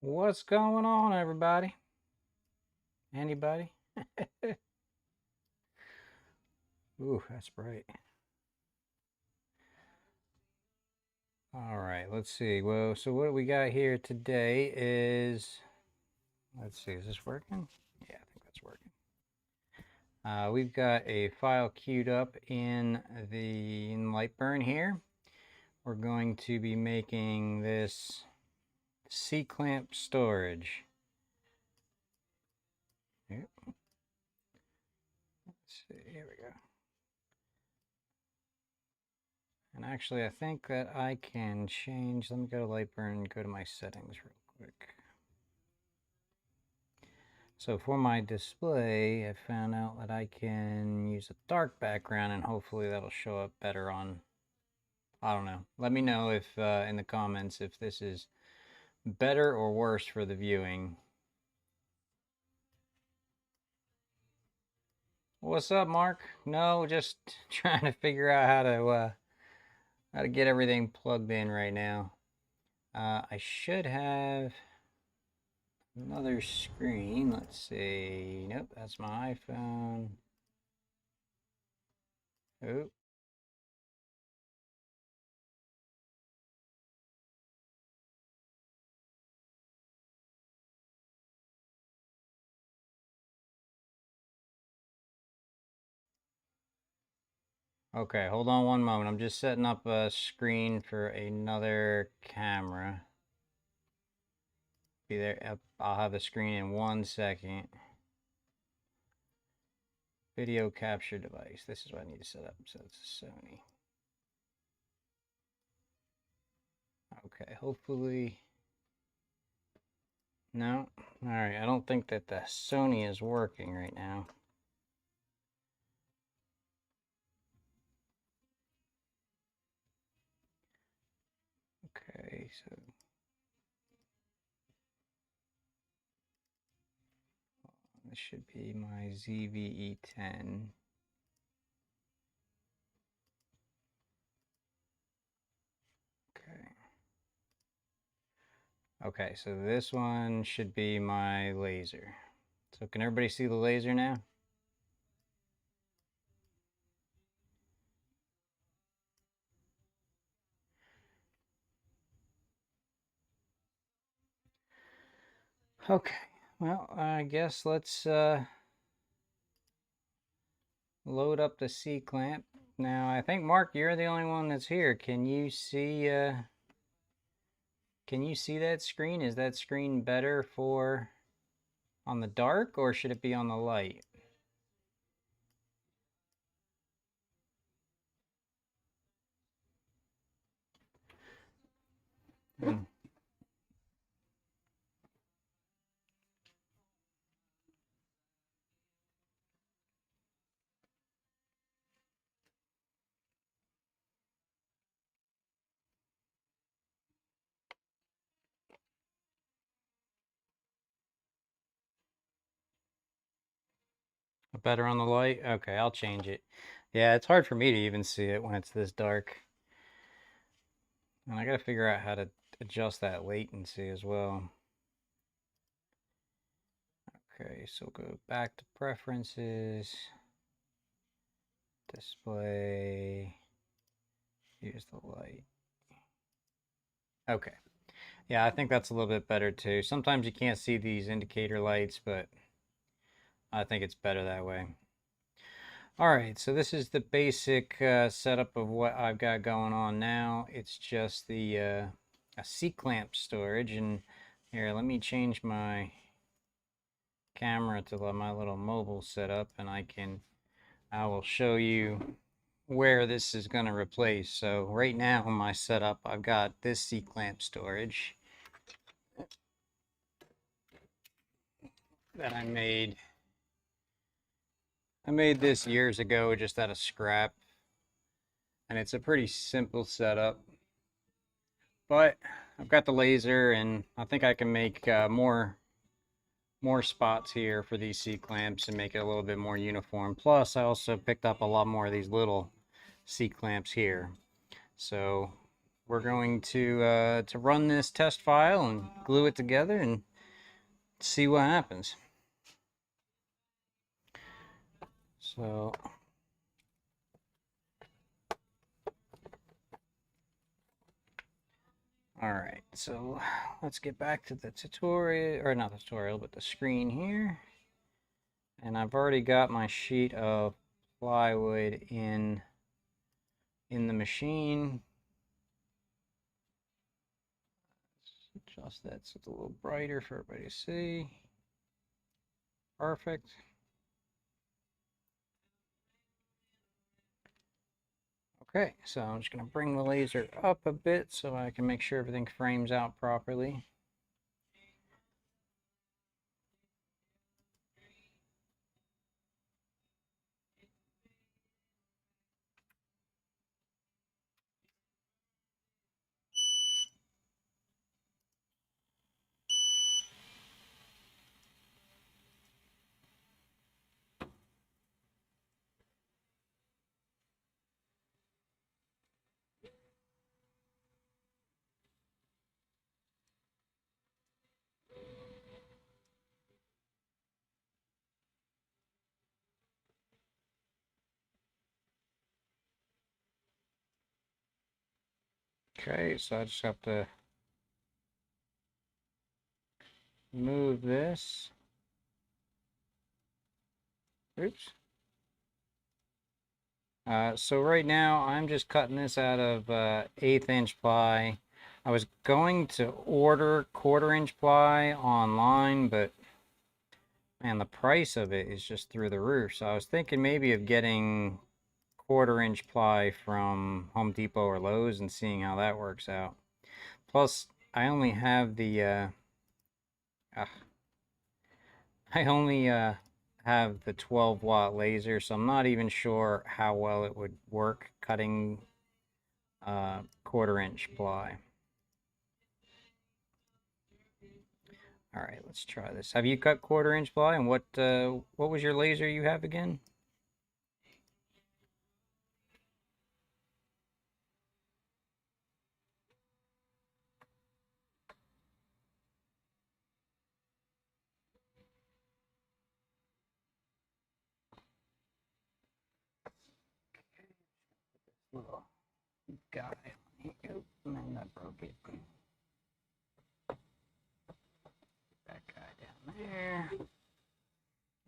What's going on, everybody? Anybody? Ooh, that's bright. All right, let's see. Well, so what we got here today is, let's see, is this working? Yeah, I think that's working. We've got a file queued up in Lightburn here. We're going to be making this C-clamp storage. Let's see, here we go. And actually, I think that I can change. Let me go to Lightburn and go to my settings real quick. So for my display, I found out that I can use a dark background and hopefully that'll show up better on, I don't know. Let me know if in the comments if this is better or worse for the viewing. What's up, Mark? No, just trying to figure out how to get everything plugged in right now. I should have another screen. Let's see. Nope, that's my iPhone. Oh. Okay, hold on one moment. I'm just setting up a screen for another camera. Be there. I'll have the screen in 1 second. Video capture device. This is what I need to set up. So it's a Sony. Okay, hopefully. No. All right. I don't think that the Sony is working right now. Okay, so this should be my ZVE10. Okay. Okay, so this one should be my laser. So can everybody see the laser now? Okay, well, I guess let's load up the C-clamp. Now, I think, Mark, you're the only one that's here. Can you see that screen? Is that screen better for on the dark, or should it be on the light? Hmm. Better on the light? Okay, I'll change it. Yeah, it's hard for me to even see it when it's this dark. And I gotta figure out how to adjust that latency as well. Okay, so go back to preferences, display, use the light. Okay. Yeah, I think that's a little bit better too. Sometimes you can't see these indicator lights, but I think it's better that way. All right, so this is the basic setup of what I've got going on now. It's just the a C-clamp storage, and here, let me change my camera to my little mobile setup, and I will show you where this is going to replace. So right now in my setup, I've got this C-clamp storage that I made. I made this years ago just out of scrap, and it's a pretty simple setup. But I've got the laser, and I think I can make more spots here for these C-clamps and make it a little bit more uniform. Plus, I also picked up a lot more of these little C-clamps here. So we're going to run this test file and glue it together and see what happens. So alright, so let's get back to the tutorial, or not the tutorial, but the screen here. And I've already got my sheet of plywood in the machine. Let's adjust that so it's a little brighter for everybody to see. Perfect. Okay, so I'm just going to bring the laser up a bit so I can make sure everything frames out properly. Okay, so I just have to move this. Oops. So right now I'm just cutting this out of 1/8 inch ply. I was going to order 1/4 inch ply online, but man, the price of it is just through the roof. So I was thinking maybe of getting 1/4 inch ply from Home Depot or Lowe's and seeing how that works out. Plus, I only have the I only have the 12-watt laser, so I'm not even sure how well it would work cutting 1/4 inch ply. All right, let's try this. Have you cut 1/4 inch ply, and what was your laser you have again? Little guy. Oh, man, that broke it. That guy down there.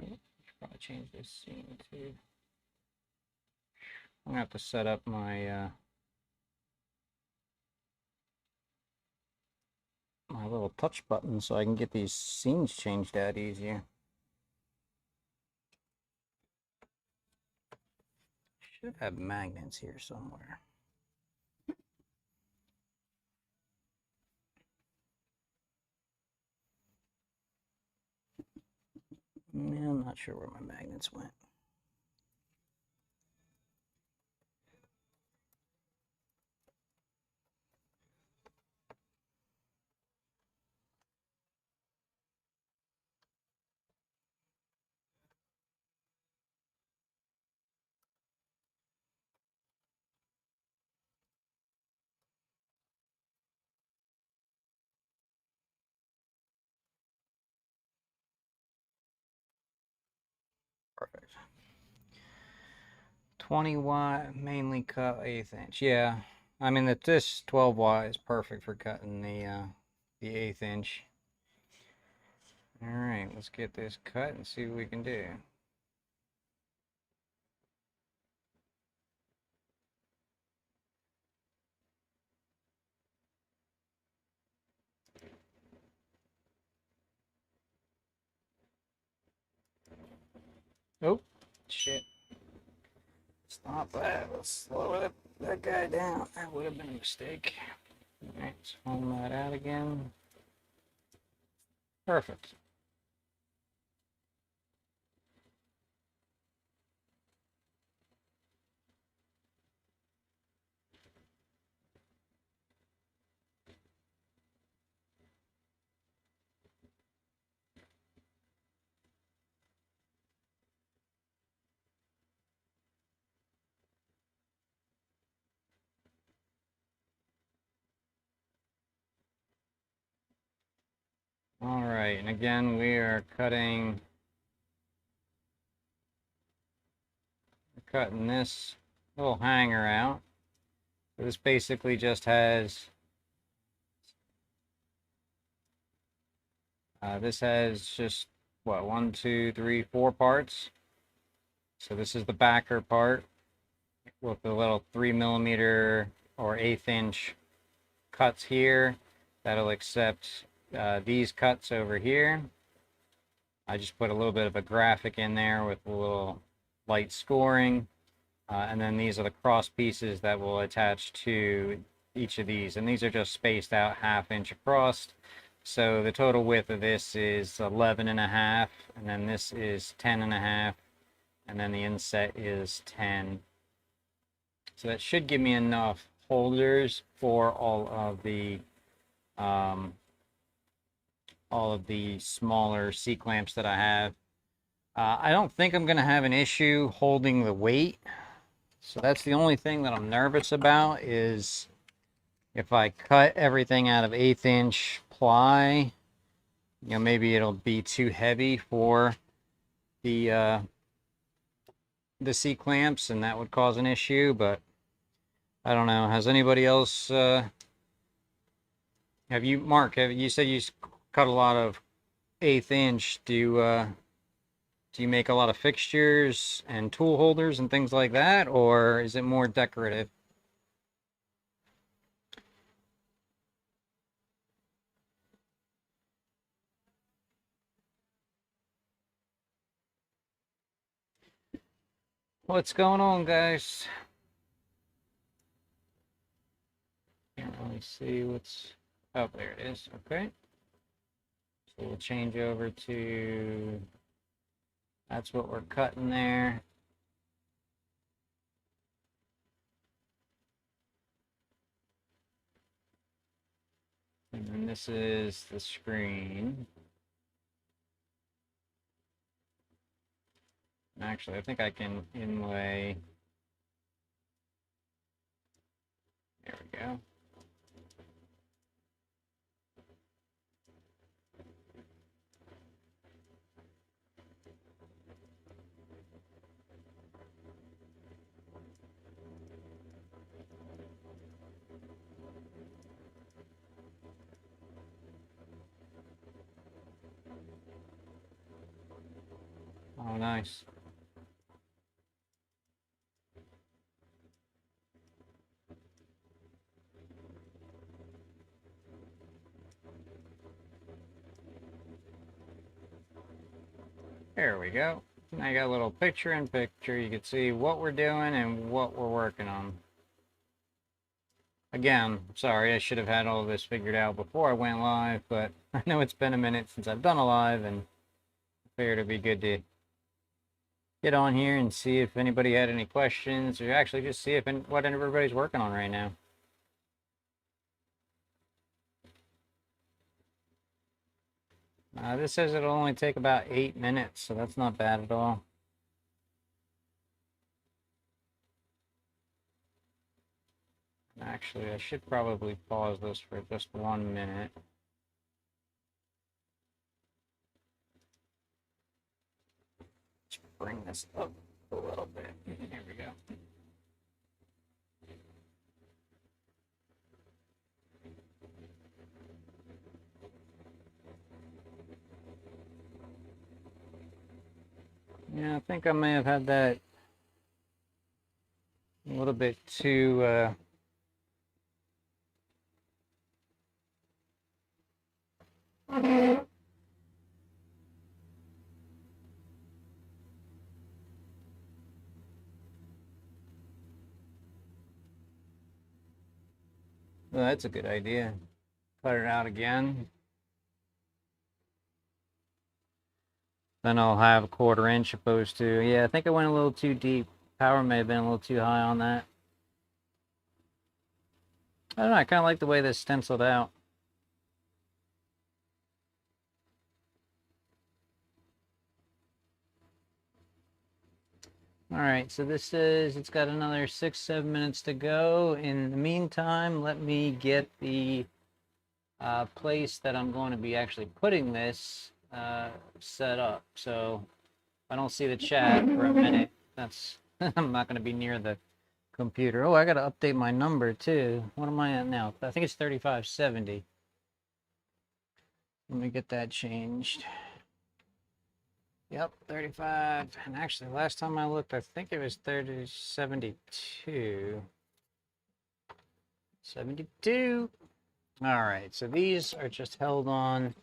Oh, should probably change this scene too. I'm gonna have to set up my my little touch button so I can get these scenes changed out easier. Should have magnets here somewhere. Yeah, I'm not sure where my magnets went. Perfect. 20 watt, mainly cut 1/8 inch. Yeah, I mean that this 12 watt is perfect for cutting the 1/8 inch. All right, let's get this cut and see what we can do. Oh, shit. Stop that. Let's slow that guy down. That would have been a mistake. All right, let's home that out again. Perfect. All right, and again, we are cutting this little hanger out. So this basically just has just what, 1, 2, 3, 4 parts. So this is the backer part with the little 3mm or 1/8 inch cuts here. That'll accept these cuts over here. I just put a little bit of a graphic in there with a little light scoring. And then these are the cross pieces that will attach to each of these. And these are just spaced out 1/2 inch across. So the total width of this is 11.5, and then this is 10.5, and then the inset is 10. So that should give me enough holders for all of the smaller C-clamps that I have. I don't think I'm going to have an issue holding the weight. So that's the only thing that I'm nervous about, is if I cut everything out of 1/8 inch ply, you know, maybe it'll be too heavy for the C-clamps, and that would cause an issue. But I don't know. Has anybody else, Mark, you said you cut a lot of 1/8 inch. Do you make a lot of fixtures and tool holders and things like that, or is it more decorative? What's going on, guys? Can't really see what's... Oh, there it is. Okay. So we'll change over to... That's what we're cutting there. And then this is the screen. Actually, I think I can inlay. There we go. Oh, nice. There we go. Now I got a little picture-in-picture. You can see what we're doing and what we're working on. Again, sorry, I should have had all this figured out before I went live, but I know it's been a minute since I've done a live, and I figured it'd be good to get on here and see if anybody had any questions, or actually just see if what everybody's working on right now. This says it'll only take about 8 minutes, so that's not bad at all. Actually, I should probably pause this for just 1 minute. Let's bring this up a little bit. There we go. Yeah, I think I may have had that a little bit too well, that's a good idea. Cut it out again. Then I'll have a 1/4 inch opposed to, yeah, I think I went a little too deep. Power may have been a little too high on that. I don't know, I kind of like the way this stenciled out. All right, so this is, it's got another 6-7 minutes to go. In the meantime, let me get the place that I'm going to be actually putting this set up. So I don't see the chat for a minute. That's I'm not going to be near the computer. Oh, I got to update my number too. What am I at now? I think it's 3570. Let me get that changed. Yep, 35. And actually, last time I looked, I think it was 3072. 72. All right, so these are just held on.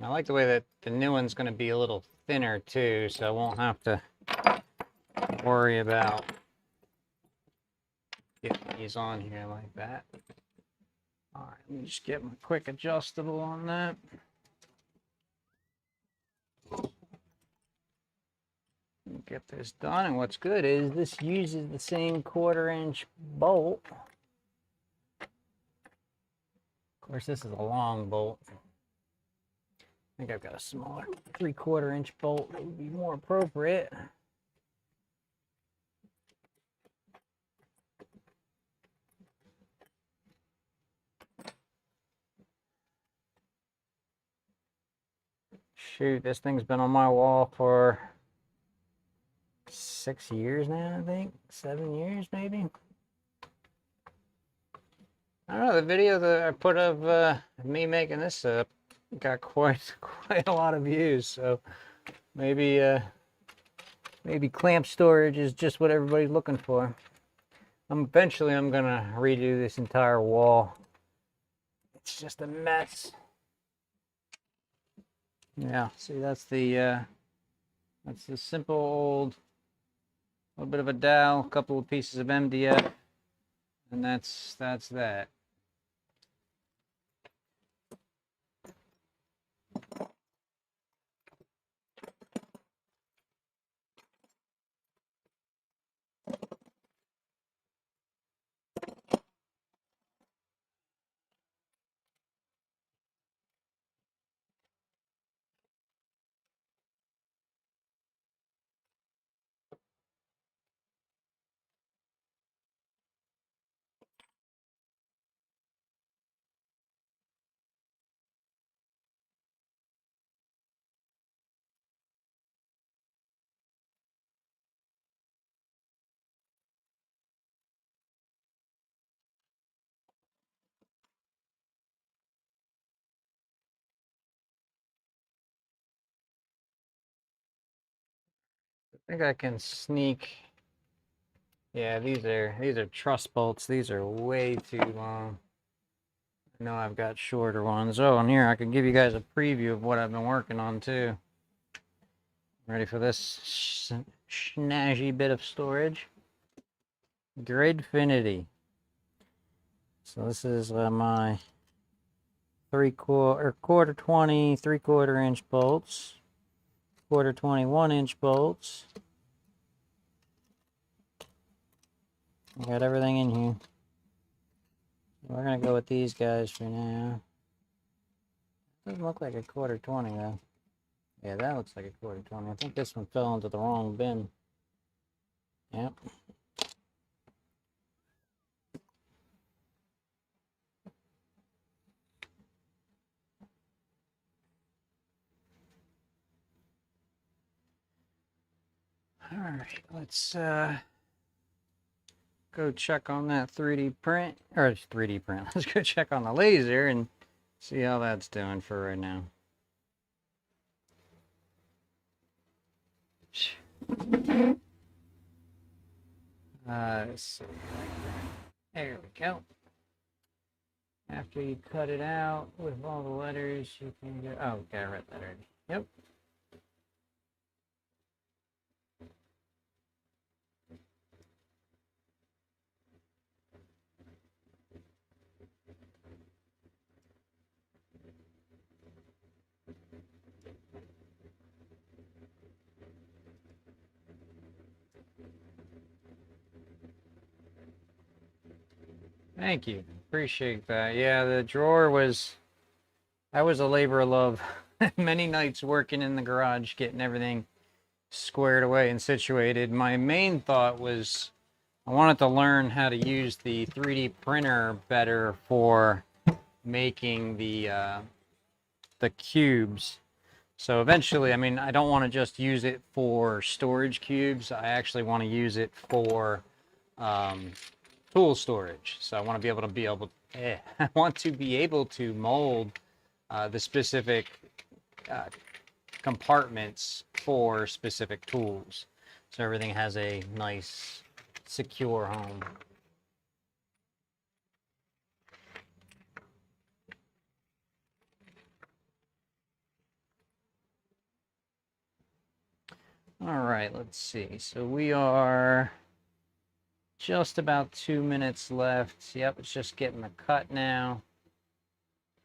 I like the way that the new one's going to be a little thinner too, so I won't have to worry about getting these on here like that. All right, let me just get my quick adjustable on that. Get this done, and what's good is this uses the same 1/4-inch bolt. Of course, this is a long bolt. I think I've got a smaller 3/4-inch bolt that would be more appropriate. Shoot, this thing's been on my wall for 6 years now, I think. 7 years, maybe. I don't know, the video that I put of me making this got quite a lot of views, so maybe clamp storage is just what everybody's looking for. Eventually I'm gonna redo this entire wall. It's just a mess. Yeah, see, that's the simple old, little bit of a dowel, a couple of pieces of MDF, and that's that. I think I can sneak. Yeah, these are truss bolts. These are way too long. I know I've got shorter ones. Oh, and here I can give you guys a preview of what I've been working on too. Ready for this snazzy bit of storage? Gridfinity. So this is my 1/4 20 3/4-inch bolts, 1/4 21-inch bolts. I got everything in here. We're gonna go with these guys for now. Doesn't look like a 1/4 20 though. Yeah, that looks like a 1/4 20. I think this one fell into the wrong bin. Yep. All right, let's go check on that 3D print, or 3D print. Let's go check on the laser and see how that's doing for right now. Let's see. There we go. After you cut it out with all the letters, you can go. Oh, okay, I read that already. Yep. Thank you. Appreciate that. Yeah, the drawer was, that was a labor of love. Many nights working in the garage, getting everything squared away and situated. My main thought was I wanted to learn how to use the 3D printer better for making the cubes. So eventually, I mean, I don't want to just use it for storage cubes. I actually want to use it for tool storage. So I want to be able I want to be able to mold the specific compartments for specific tools. So everything has a nice, secure home. All right, let's see. So we are just about 2 minutes left. Yep, it's just getting the cut now.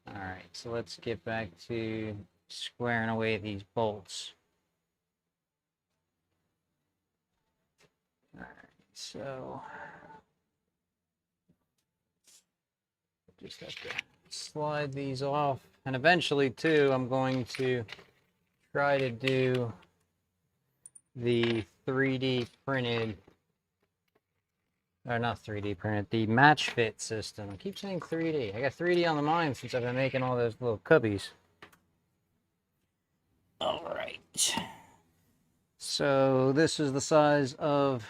All right, so let's get back to squaring away these bolts. All right, so just have to slide these off. And eventually, too, I'm going to try to do the 3D printed, or not 3D printed, the match fit system. I keep saying 3D. I got 3D on the mind since I've been making all those little cubbies. All right. So this is the size of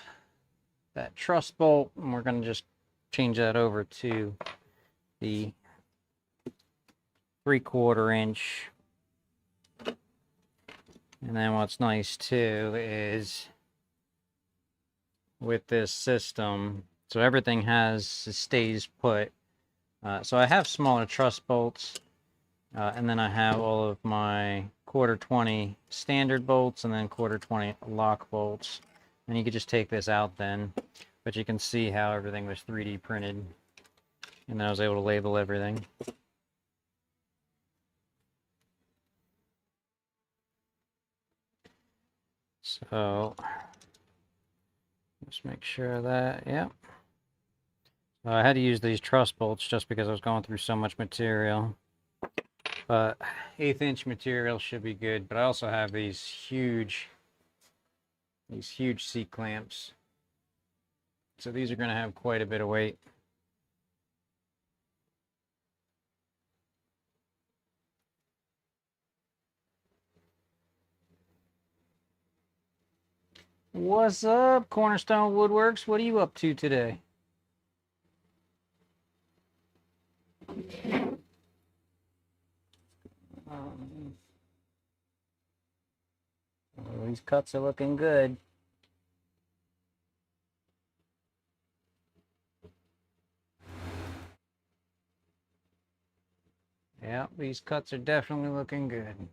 that truss bolt, and we're going to just change that over to the 3/4 inch. And then what's nice too is with this system, so everything stays put. So I have smaller truss bolts, and then I have all of my 1/4-20 standard bolts and then 1/4-20 lock bolts. And you could just take this out then, but you can see how everything was 3D printed, and I was able to label everything. So let's make sure of that, yeah. I had to use these truss bolts just because I was going through so much material. But 1/8 inch material should be good, but I also have these huge C clamps. So these are going to have quite a bit of weight. What's up, Cornerstone Woodworks? What are you up to today? These cuts are looking good. Yeah, these cuts are definitely looking good.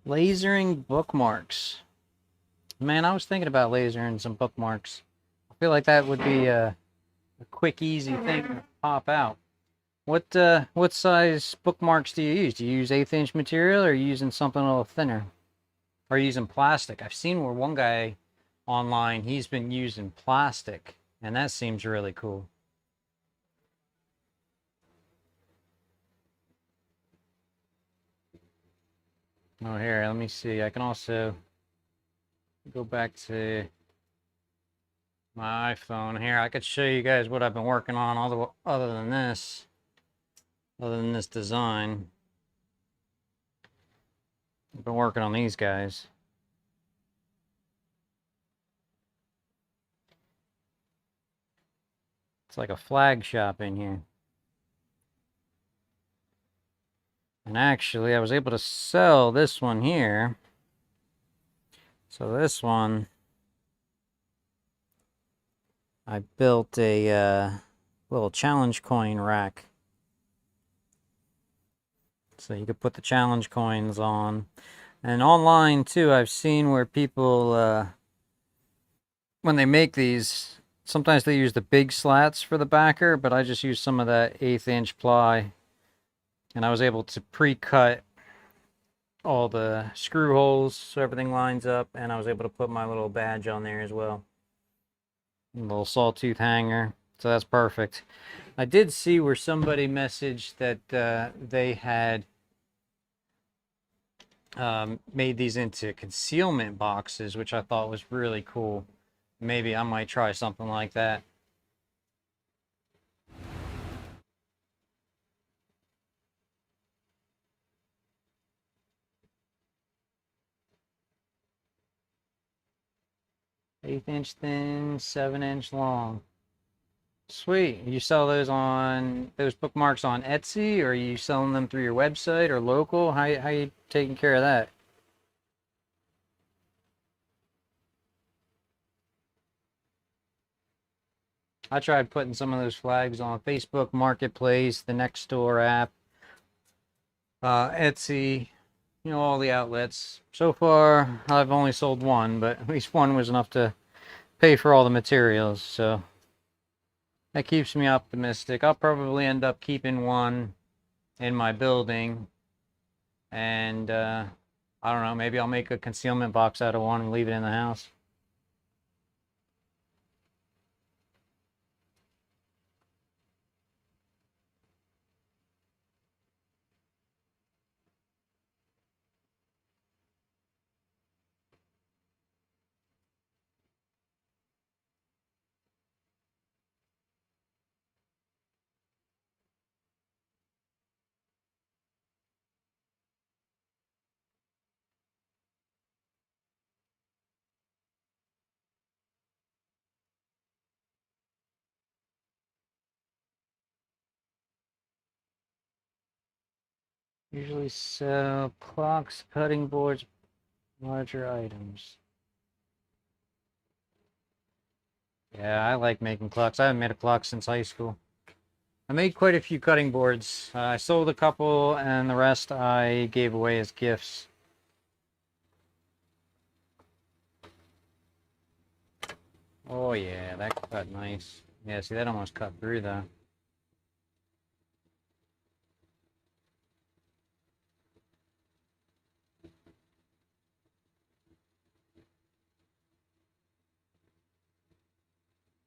Lasering bookmarks. Man, I was thinking about lasering some bookmarks. I feel like that would be a quick, easy thing to pop out. What size bookmarks do you use? Do you use 1/8 inch material, or are you using something a little thinner? Or are you using plastic? I've seen where one guy online, he's been using plastic, and that seems really cool. Oh, here, let me see. I can also go back to my iPhone here. I could show you guys what I've been working on other than this design. I've been working on these guys. It's like a flag shop in here. And actually, I was able to sell this one here. So this one, I built a little challenge coin rack. So you could put the challenge coins on. And online too, I've seen where people, when they make these, sometimes they use the big slats for the backer, but I just used some of that 1/8 inch ply. And I was able to pre-cut all the screw holes so everything lines up, and I was able to put my little badge on there as well. A little sawtooth hanger. So that's perfect. I did see where somebody messaged that they had made these into concealment boxes, which I thought was really cool. Maybe I might try something like that. Eighth inch thin, 7-inch long. Sweet. You sell those bookmarks on Etsy, or are you selling them through your website or local? How you taking care of that? I tried putting some of those flags on Facebook Marketplace, the Nextdoor app, Etsy, all the outlets. So far, I've only sold one, but at least one was enough to pay for all the materials, so that keeps me optimistic. I'll probably end up keeping one in my building, and I don't know, maybe I'll make a concealment box out of one and leave it in the house. Usually sell clocks, cutting boards, larger items. Yeah, I like making clocks. I haven't made a clock since high school. I made quite a few cutting boards. I sold a couple, and the rest I gave away as gifts. Oh yeah, that cut nice. Yeah, see, that almost cut through though.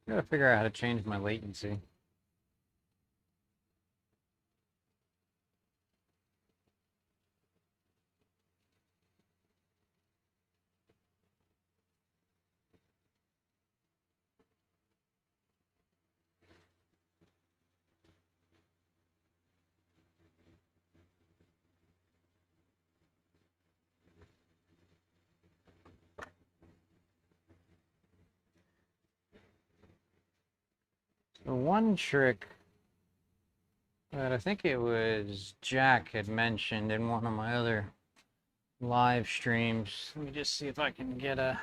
Gotta figure out how to change my latency. The one trick that I think it was Jack had mentioned in one of my other live streams. Let me just see if I can get a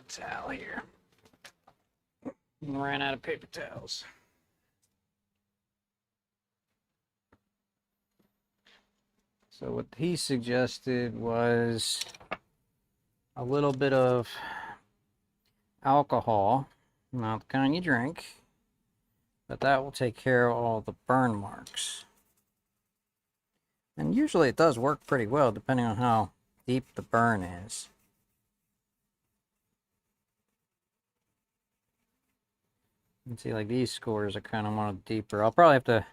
towel here. Ran out of paper towels. So what he suggested was a little bit of alcohol, not the kind you drink, but that will take care of all the burn marks. And usually it does work pretty well depending on how deep the burn is. You can see like these scores are kind of one of the deeper. I'll probably have to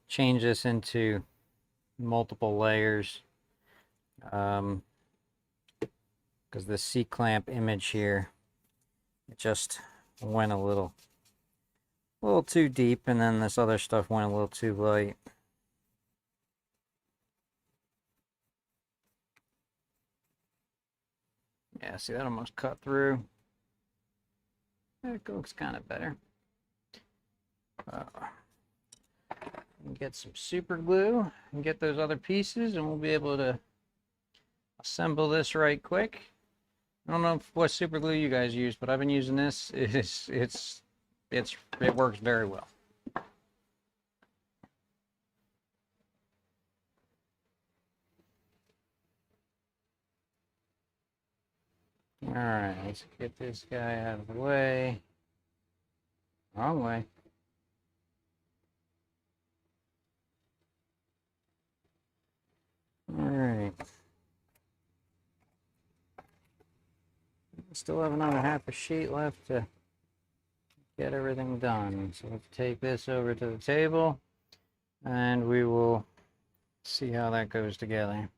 change this into multiple layers because the C-clamp image here, it just went a little too deep, and then this other stuff went a little too light. Yeah, see, that almost cut through. It looks kind of better. Get some super glue and get those other pieces, and we'll be able to assemble this right quick. I don't know what super glue you guys use, but I've been using this. It works very well. All right, let's get this guy out of the way. Wrong way. All right. Still have another half a sheet left to get everything done. So let's take this over to the table and we will see how that goes together.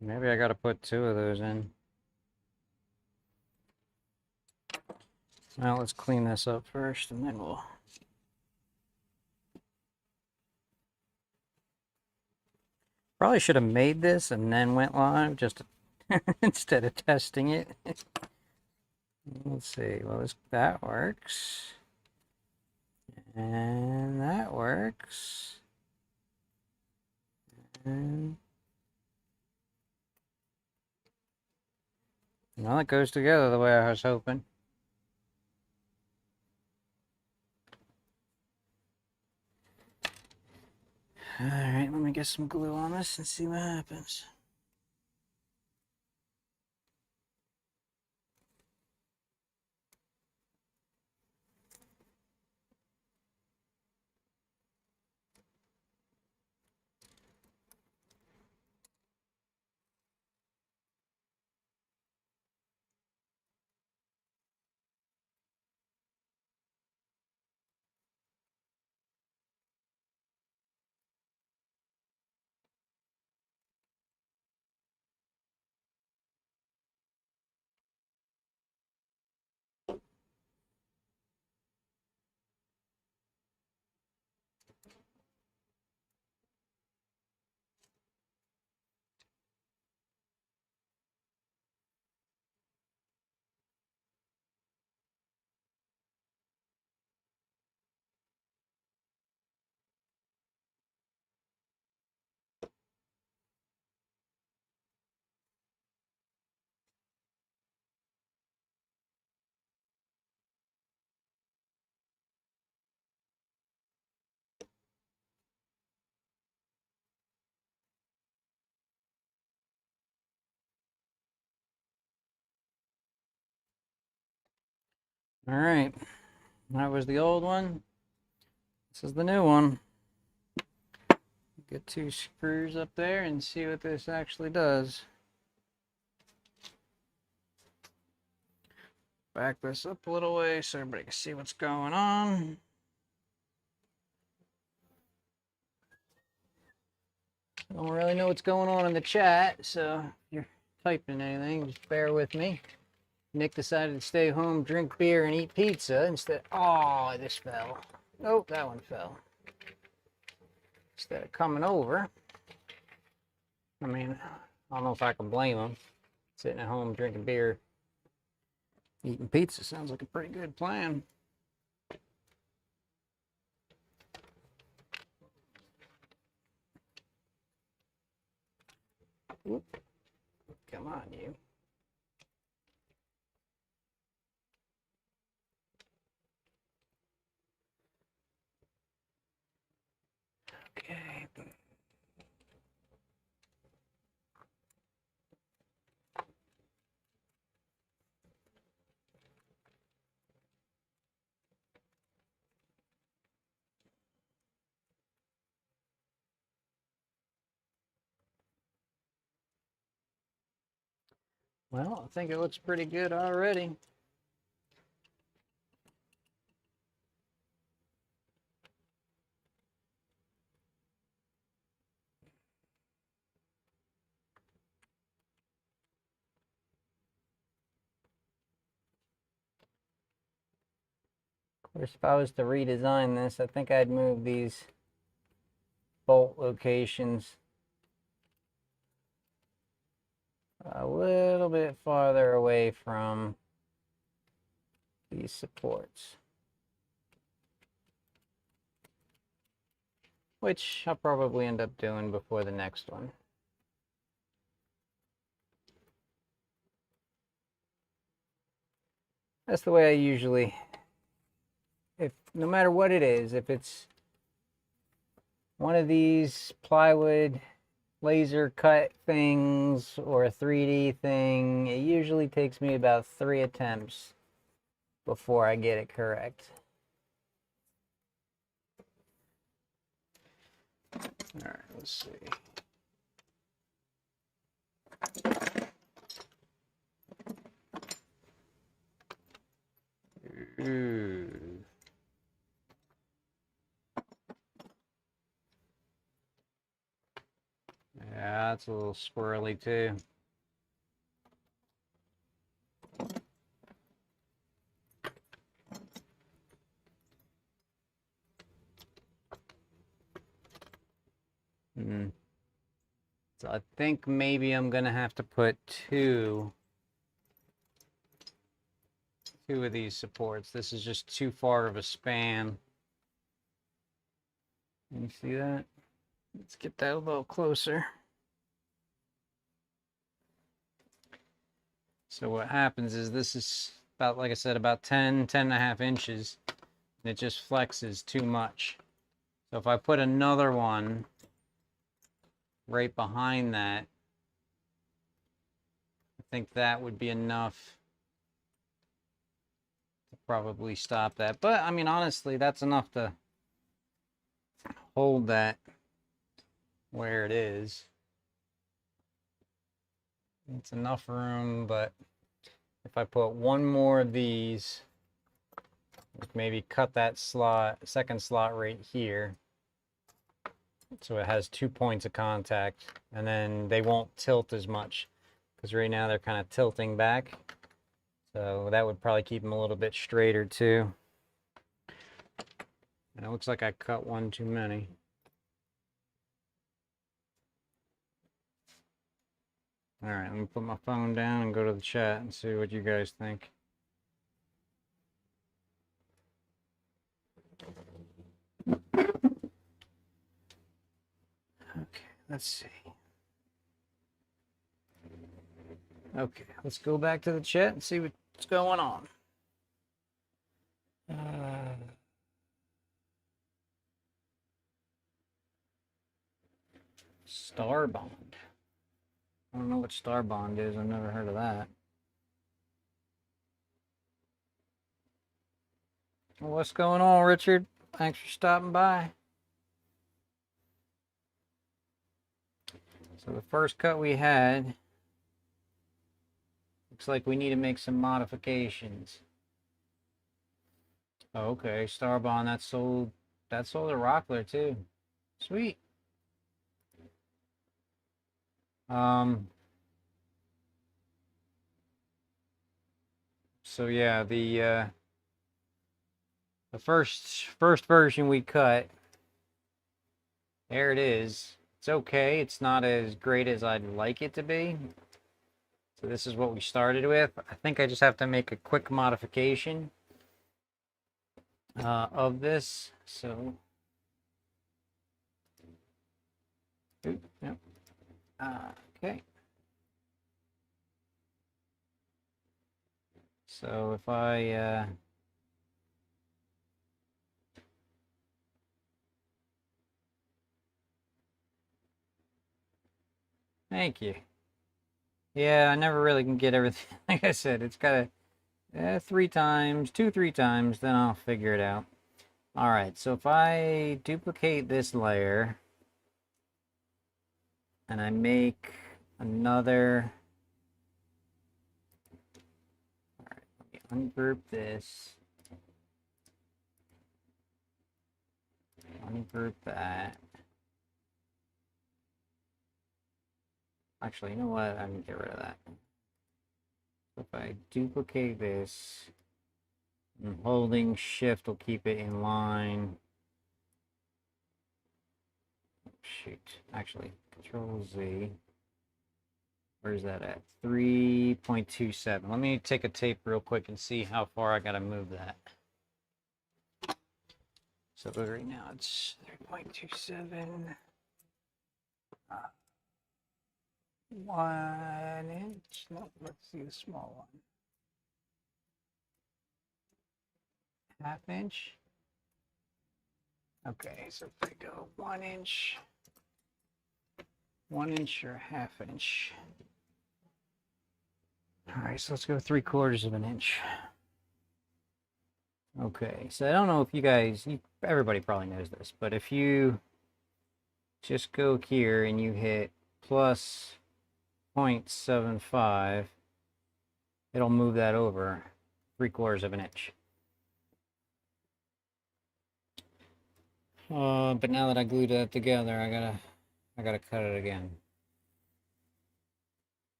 Maybe I gotta put 2 of those in. Now let's clean this up first and then we'll... Probably should have made this and then went live just instead of testing it. Let's see, well that works. And that works. And well, it goes together the way I was hoping. Alright, let me get some glue on this and see what happens. Alright, that was the old one. This is the new one. Get 2 screws up there and see what this actually does. Back this up a little way so everybody can see what's going on. I don't really know what's going on in the chat, so if you're typing anything, just bear with me. Nick decided to stay home, drink beer, and eat pizza instead. Oh, this fell. Nope, that one fell. Instead of coming over. I mean, I don't know if I can blame him. Sitting at home, drinking beer, eating pizza sounds like a pretty good plan. Whoop. Come on, you. Okay. Well, I think it looks pretty good already. Of course, if I was to redesign this, I think I'd move these bolt locations a little bit farther away from these supports, which I'll probably end up doing before the next one. That's the way I usually, no matter what it is, if it's one of these plywood laser cut things or a 3D thing, it usually takes me about 3 attempts before I get it correct. All right, let's see. Ooh. Yeah, that's a little squirrely too. So I think maybe I'm gonna have to put two of these supports. This is just too far of a span. Can you see that? Let's get that a little closer. So what happens is this is about, like I said, about 10 and a half inches. And it just flexes too much. So if I put another one right behind that, I think that would be enough to probably stop that. But I mean, honestly, that's enough to hold that where it is. It's enough room, but if I put one more of these, maybe cut that slot, second slot right here, so it has 2 points of contact, and then they won't tilt as much, because right now they're kind of tilting back. So that would probably keep them a little bit straighter too. And it looks like I cut one too many. All right, let me put my phone down and go to the chat and see what you guys think. Okay, let's see. Okay, let's go back to the chat and see what's going on. Star Bond. I don't know what Star Bond is. I've never heard of that. Well, what's going on, Richard? Thanks for stopping by. So the first cut we had, looks like we need to make some modifications. Oh, okay, Star Bond, that sold a Rockler too. Sweet. So yeah, the first version we cut, there it is. It's okay. It's not as great as I'd like it to be. So this is what we started with. I think I just have to make a quick modification of this. So, yep. Okay. So if I thank you. Yeah, I never really can get everything. Like I said, it's got to 3 times, 2-3 times, then I'll figure it out. All right, so if I duplicate this layer and I make another, all right, let me ungroup this, ungroup that. Actually, you know what? I'm gonna get rid of that. So if I duplicate this, and holding shift will keep it in line. Shoot, actually, Control Z. Where's that at? 3.27. Let me take a tape real quick and see how far I gotta move that. So right now it's 3.27. 1 inch. No, let's see the small one. 1/2 inch. Okay, so if I go 1 inch, 1 inch or 1/2 inch. All right, so let's go 3/4 of an inch. Okay, so I don't know if you guys, everybody probably knows this, but if you just go here and you hit plus 0.75, it'll move that over 3/4 of an inch. But now that I glued that together, I gotta cut it again.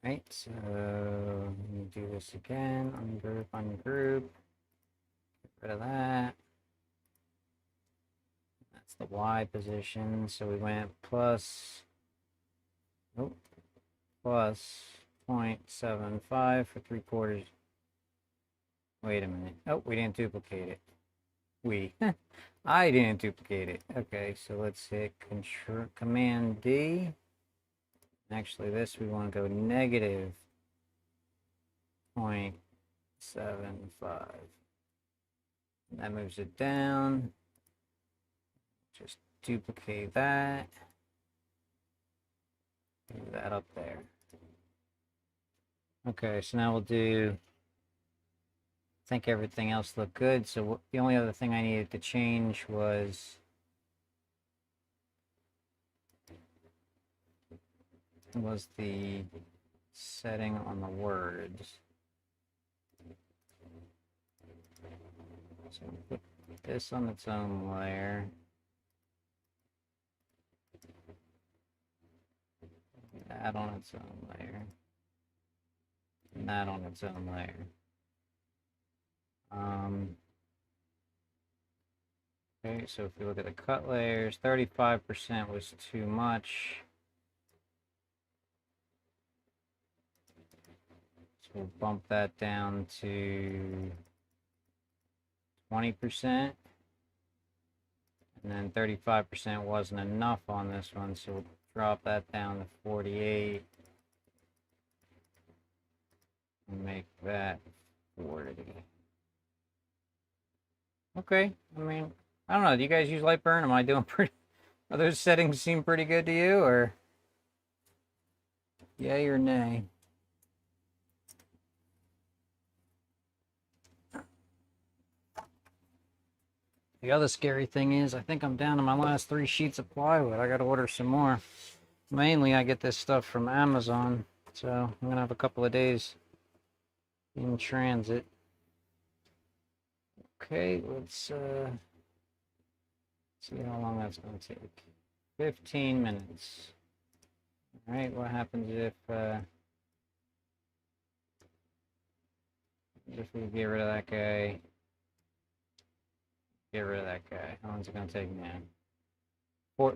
Right, so let me do this again. Ungroup, ungroup. Get rid of that. That's the Y position. So we went plus, oh, plus 0.75 for 3/4. Wait a minute. Oh, we didn't duplicate it. I didn't duplicate it. Okay, so let's hit Command D. Actually, this we want to go negative 0.75. That moves it down. Just duplicate that. Move that up there. Okay, so now we'll do, I think everything else looked good. So the only other thing I needed to change was the setting on the words. So put this on its own layer. That on its own layer. And that on its own layer. Okay, so if we look at the cut layers, 35% was too much. So we'll bump that down to 20%. And then 35% wasn't enough on this one, so we'll drop that down to 48. And make that 40. Okay, I mean, I don't know, do you guys use Lightburn? Am I doing pretty, are those settings seem pretty good to you, or yay or nay? The other scary thing is, I think I'm down to my last 3 sheets of plywood. I gotta order some more. Mainly, I get this stuff from Amazon, so I'm gonna have a couple of days in transit. Okay, let's see how long that's gonna take. 15 minutes. All right, what happens if we get rid of that guy? Get rid of that guy. How long is it gonna take now?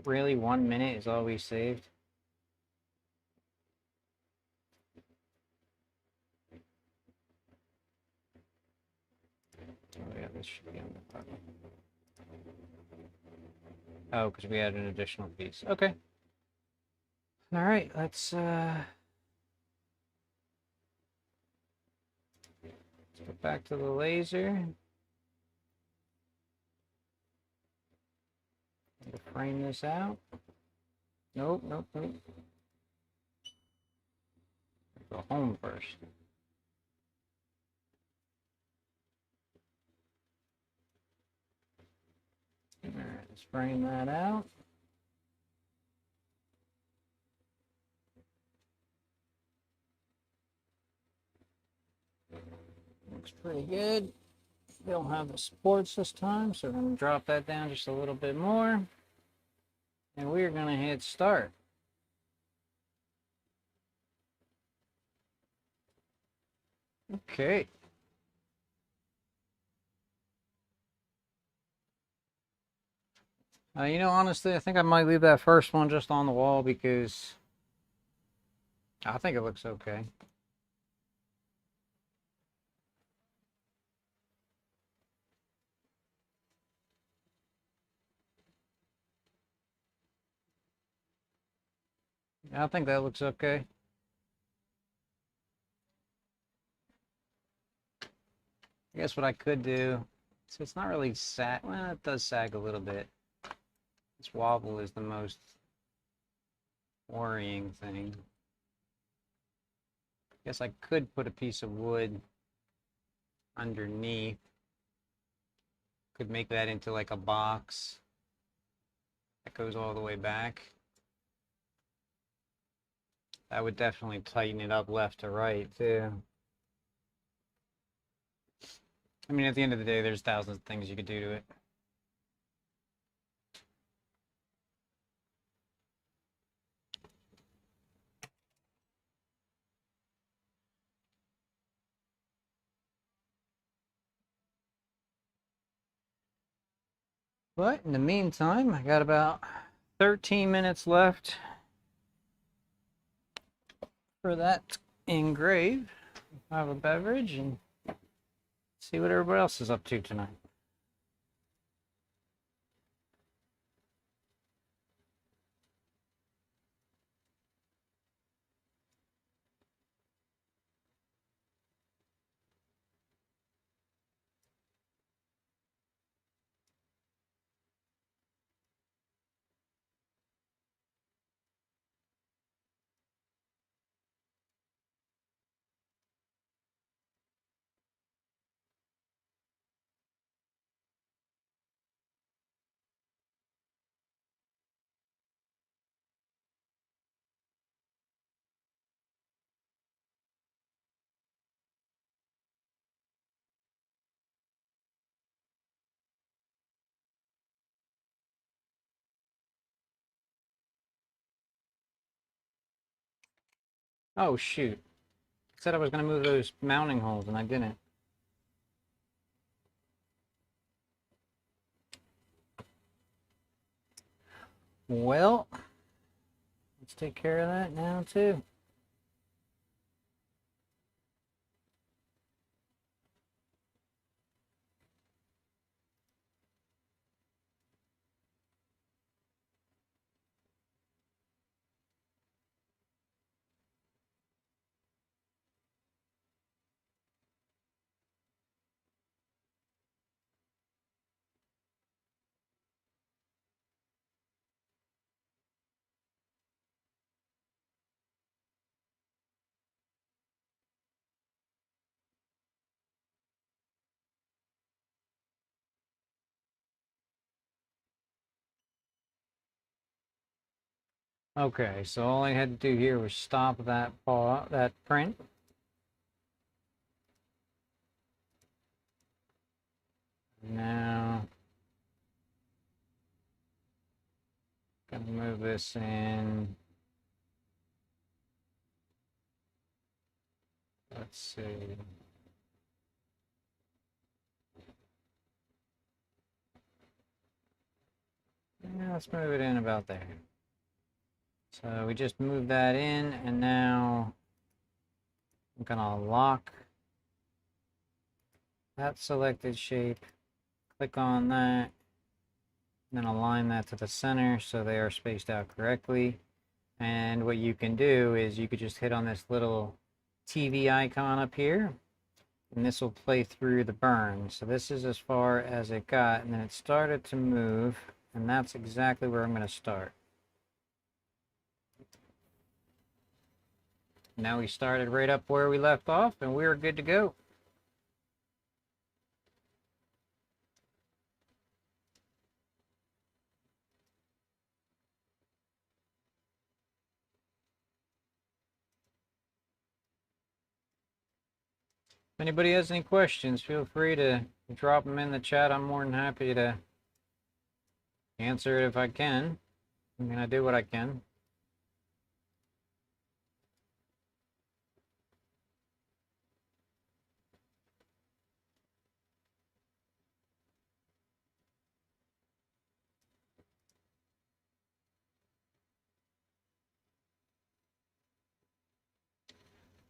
Really, 1 minute is all we saved? Oh yeah, this should be on the bottom. Oh, because we had an additional piece. Okay. All right, let's go back to the laser. To frame this out. Nope, nope, nope. Go home first. All right, let's frame that out. Looks pretty good. We don't have the supports this time, so we're going to drop that down just a little bit more. And we're going to hit start. Okay. You know, honestly, I think I might leave that first one just on the wall because I think it looks okay. I think that looks okay. I guess what I could do, so it's not really sag, well, it does sag a little bit. This wobble is the most worrying thing. I guess I could put a piece of wood underneath. Could make that into like a box That goes all the way back. That would definitely tighten it up left to right too. I mean, at the end of the day, there's thousands of things you could do to it. But in the meantime, I got about 13 minutes left for that engrave. Have a beverage and see what everybody else is up to tonight. Oh shoot. I said I was going to move those mounting holes and I didn't. Well, let's take care of that now too. Okay, so all I had to do here was stop that print. Now, gonna move this in. Let's see. Yeah, let's move it in about there. So we just moved that in, and now I'm gonna lock that selected shape, click on that, then align that to the center so they are spaced out correctly. And what you can do is you could just hit on this little TV icon up here, and this will play through the burn. So this is as far as it got, and then it started to move, and that's exactly where I'm going to start. Now we started right up where we left off, and we're good to go. If anybody has any questions, feel free to drop them in the chat. I'm more than happy to answer it if I can. I mean, I do what I can.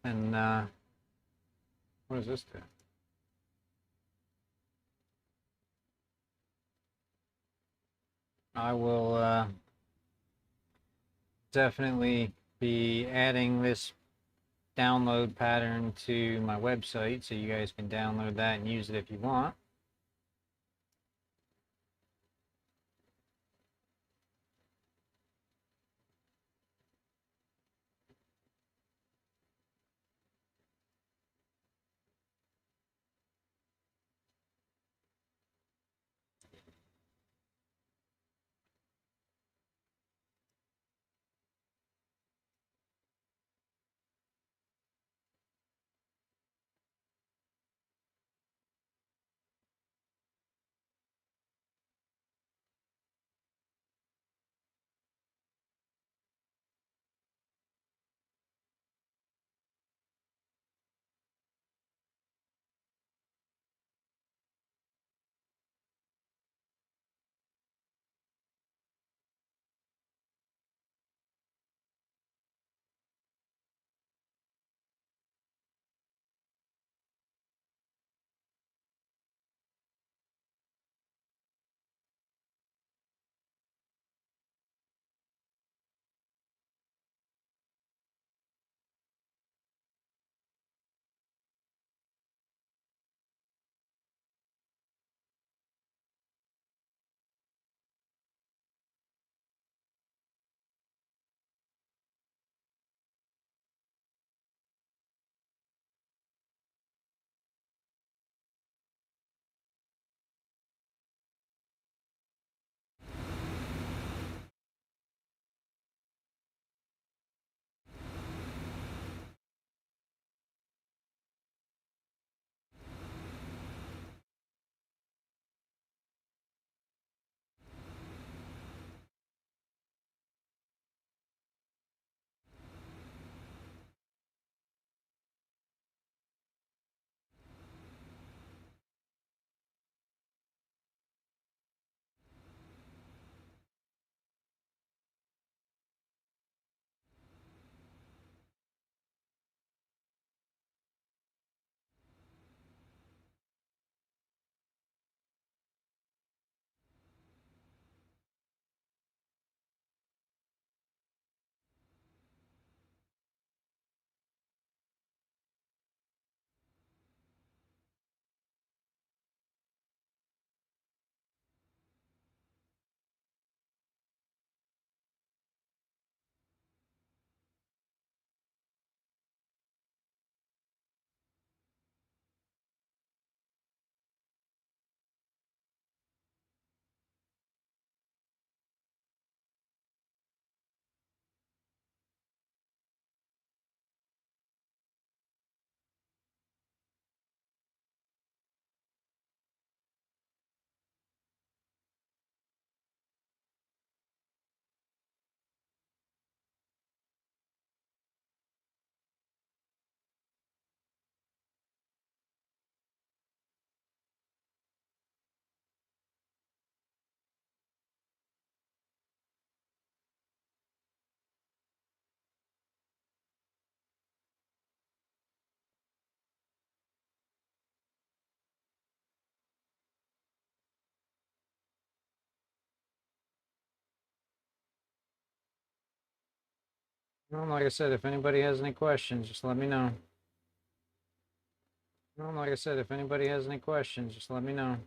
And what does this do? I will definitely be adding this download pattern to my website so you guys can download that and use it if you want. Well, like I said, if anybody has any questions, just let me know. Well, like I said, if anybody has any questions, just let me know.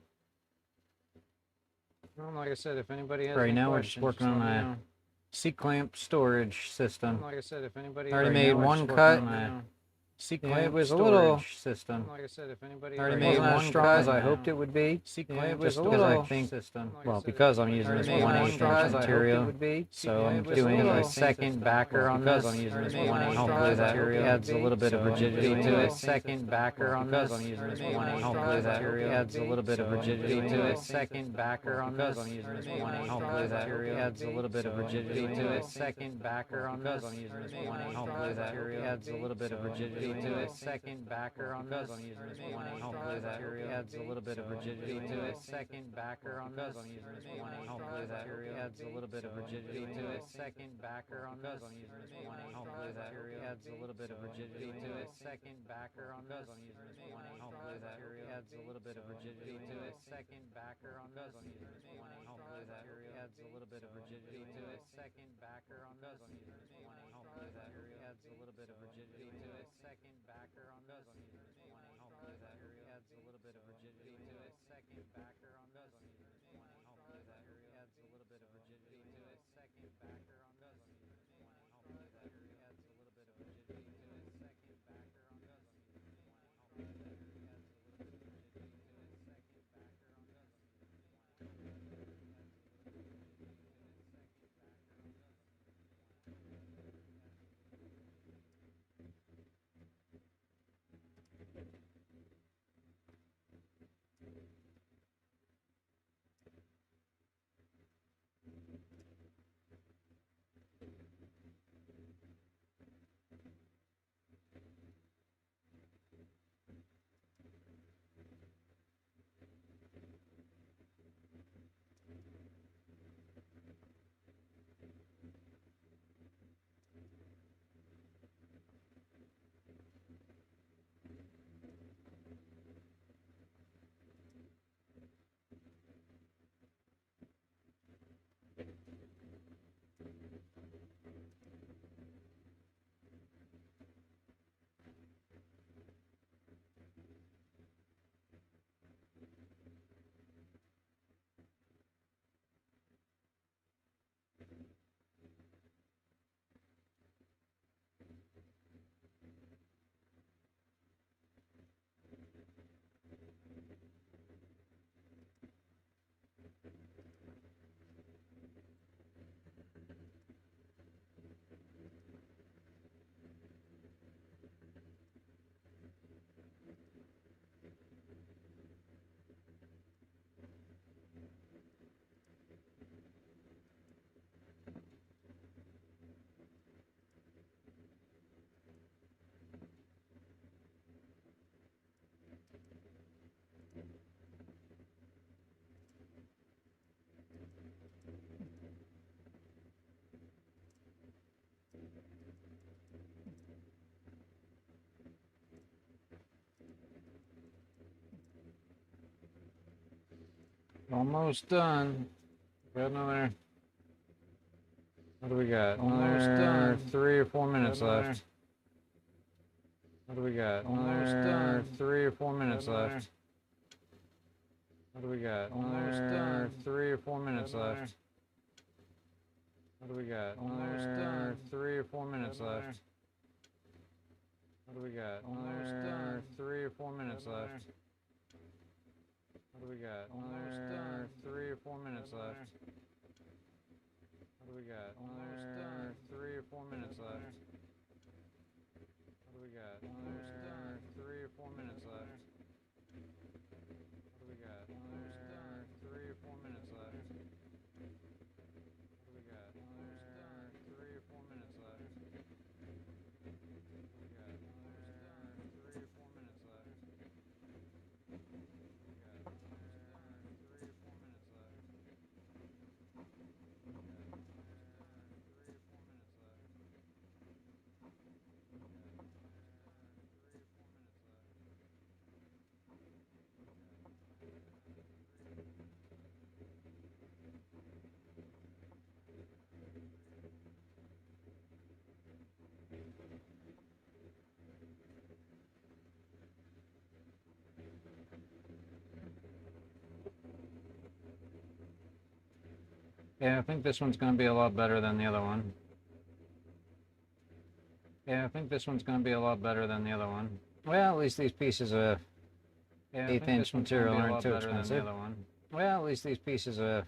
Well, like I said, if anybody has any questions, right now we're just working on a C-clamp storage system. Well, like I said, if anybody already made one cut. C-clamp it was a little system. Like I said, if anybody already made one as strong as I hoped it would be. C-clamp was a little I think system. Well, because I'm using this 1/8 inch material, so I'm doing a second backer on this. Because I'm using this 1/8 hopefully that adds a little bit of rigidity to it. Second backer on this. Because I'm using this 1/8 hopefully that adds a little bit of rigidity to it. Second backer on this. Because I'm using this 1/8 hopefully that adds a little bit of rigidity to it. Second backer on this. Because I'm using this 1/8 hopefully that adds a little bit of rigidity to it. Second backer on this. I'm using this 1/8 hopefully that adds a little bit of rigidity to it. Second backer on this. I'm using this 1/8 hopefully that adds a little bit of rigidity to it. Second backer on this. I'm using this 1/8 hopefully that adds a little bit of rigidity to it. Second backer on this. I'm using this 1/8 hopefully that adds a little bit of rigidity to it. Second backer on this. I'm using this 1/8 hopefully that adds a little bit of rigidity to it. Second backer on this. I'm using this 1/8 hopefully that adds a little bit of rigidity to it. Second backer on this. I'm using this 1/8 hopefully that adds a little bit of rigidity to it. Second backer on this. I'm using this 1/8 hopefully that adds a little bit of rigidity to it. Second backer on this. I'm using this 1/8 hopefully that adds a little bit of rigidity to it. Second backer on this. I'm using this 1/8 hopefully that adds a little bit of rigidity to it. Second backer on this. I'm using this 1/8 hopefully that adds a little bit of rigidity to it. Second backer on this. Almost done. Got another. What do we got? Almost done. 3 or 4 minutes left. What do we got? Almost done. 3 or 4 minutes left. What do we got? Almost done. 3 or 4 minutes left. What do we got? Almost done. 3 or 4 minutes left. What do we got? Almost done. 3 or 4 minutes left. What do we got? Almost done. 3 or 4 minutes left. What do we got? Almost done. 3 or 4 minutes left. What do we got? Almost done. 3 or 4 minutes left. What do we got? Almost done. 3 or 4 minutes left. What do we got? Almost done. 3 or 4 minutes left. What do we got? Almost done. 3 or 4 minutes left. Yeah, I think this one's going to be a lot better than the other one. Yeah, I think this one's going to be a lot better than the other one. Well, at least these pieces of 1/8" material aren't too expensive. Well, at least these pieces of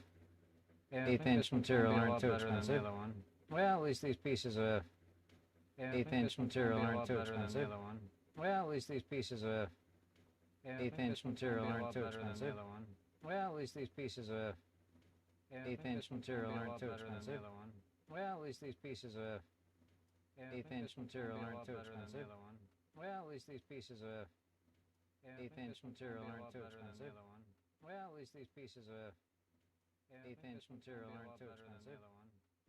1/8" material aren't too expensive. Well, at least these pieces of 1/8" material aren't too expensive. Well, at least these pieces of 1/8" material aren't too expensive. Well, at least these pieces of 1/8" material aren't too expensive. Well, at least these pieces of 1/8" material aren't too expensive. Well, at least these pieces of 1/8" material aren't too expensive. Well, at least these pieces of 1/8" material aren't too expensive.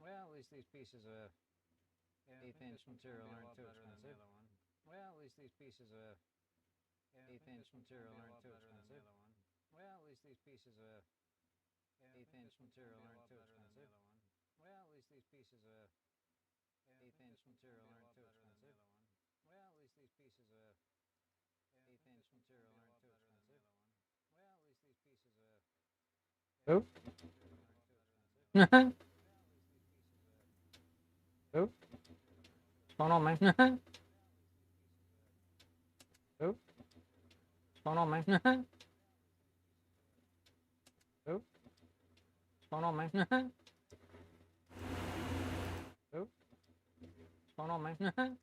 Well, at least these pieces of 1/8" material aren't too expensive. Well, at least these pieces of 1/8" material aren't too expensive. Well, at least these pieces of 1/8" material aren't too expensive. Well, at least these pieces of 1/8" material aren't too expensive. Well, at least these pieces of 1/8" material aren't too expensive. Well, at least these pieces of oh. Oh. What's going on, man? Oh. What's going on, man? Oh. What's going on, man? Oh. What's going on, man?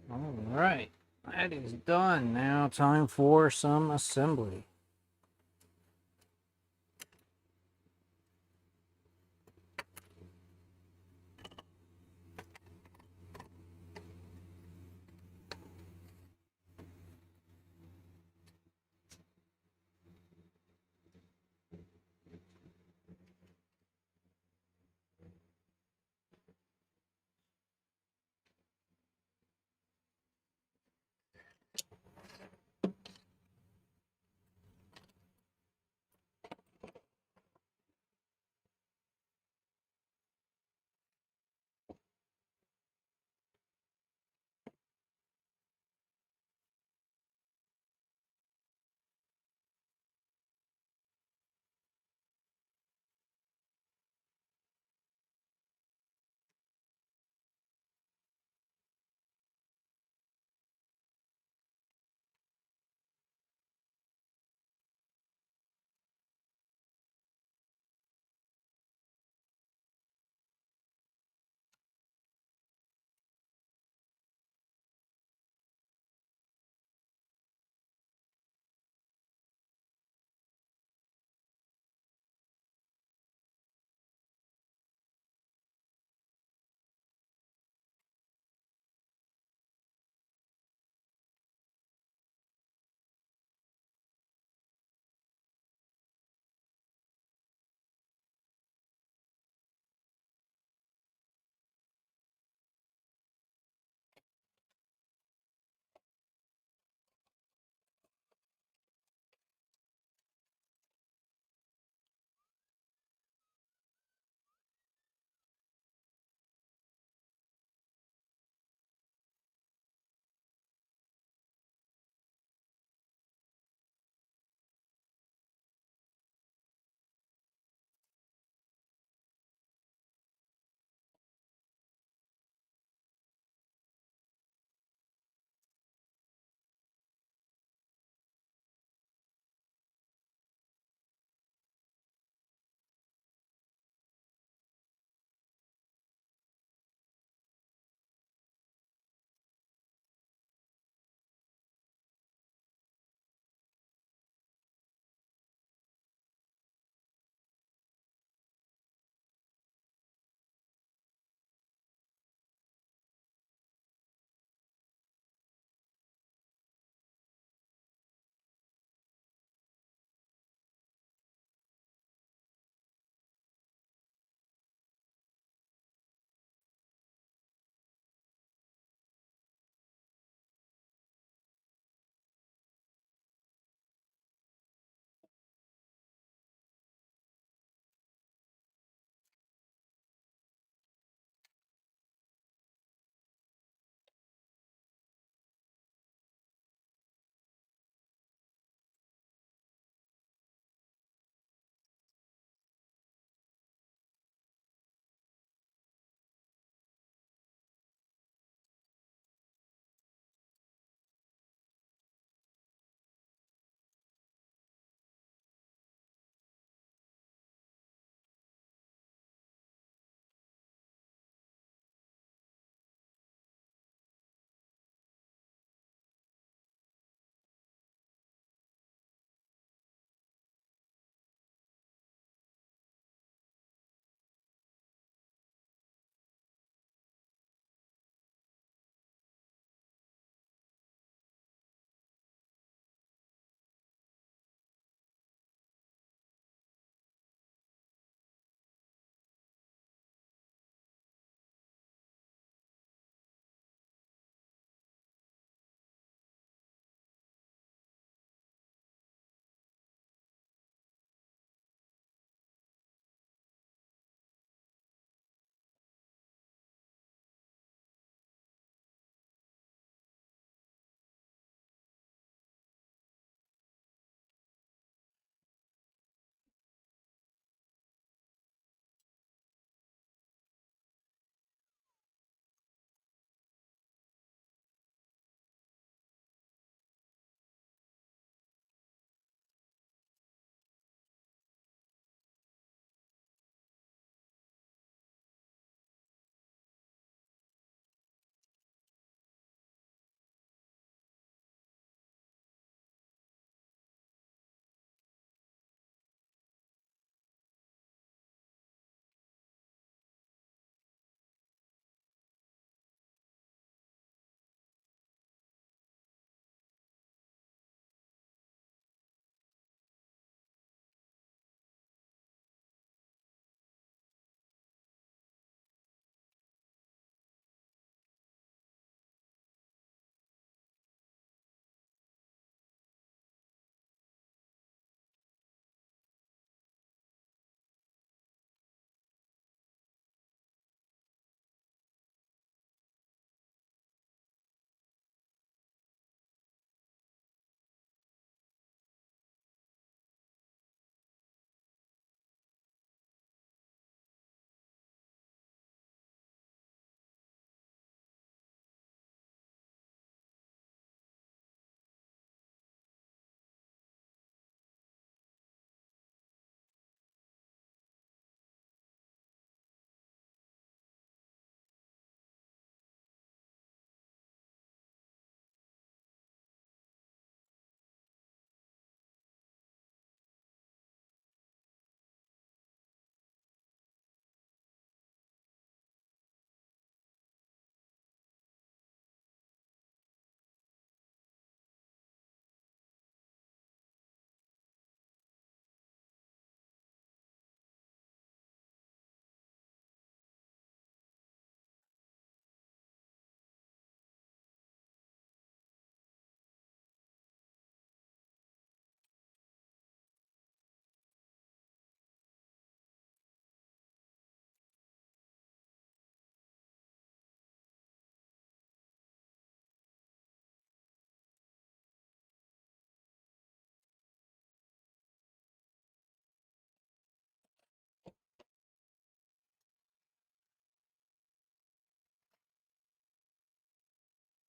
All right, that is done. Now time for some assembly.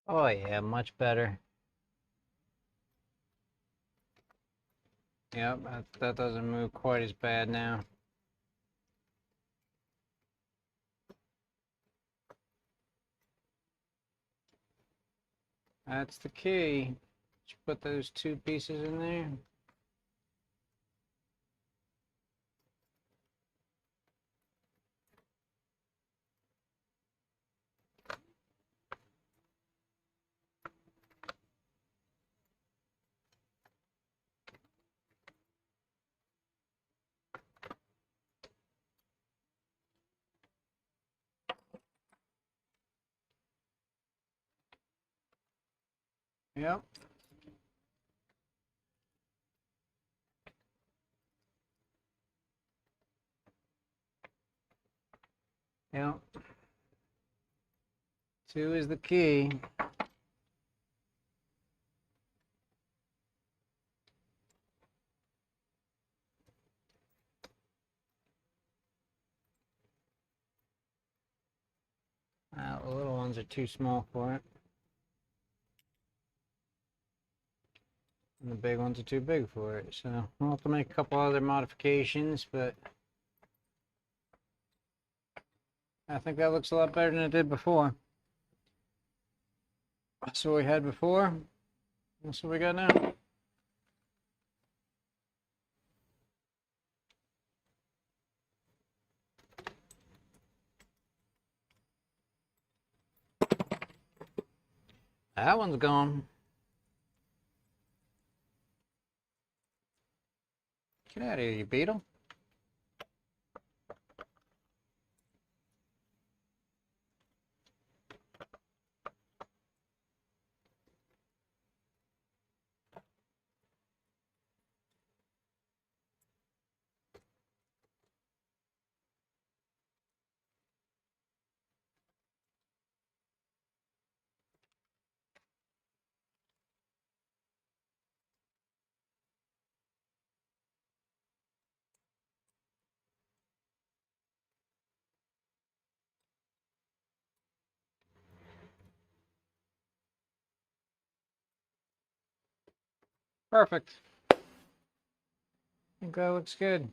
Oh yeah, much better. Yep, that doesn't move quite as bad now. That's the key. Just put those two pieces in there. Yep. Yep. Two is the key. The little ones are too small for it. And the big ones are too big for it. So I'll have to make a couple other modifications, but I think that looks a lot better than it did before. That's what we had before. That's what we got now. That one's gone. Get out of here, you beetle. Perfect. I think that looks good.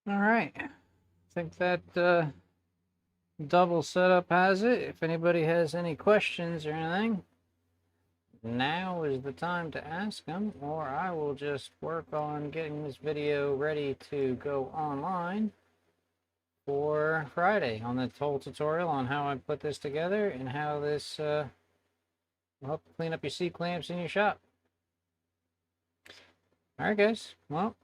All right. I think that double setup has it. If anybody has any questions or anything, now is the time to ask them, or I will just work on getting this video ready to go online for Friday on the whole tutorial on how I put this together and how this will help clean up your C-clamps in your shop. All right, guys. Well,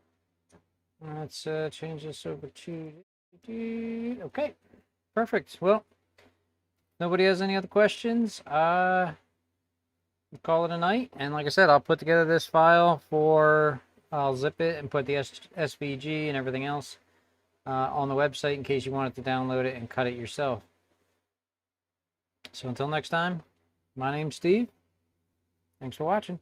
let's change this over to... Okay, perfect. Well, nobody has any other questions. Call it a night. And like I said, I'll put together this file for... I'll zip it and put the SVG and everything else on the website in case you wanted to download it and cut it yourself. So until next time, my name's Steve. Thanks for watching.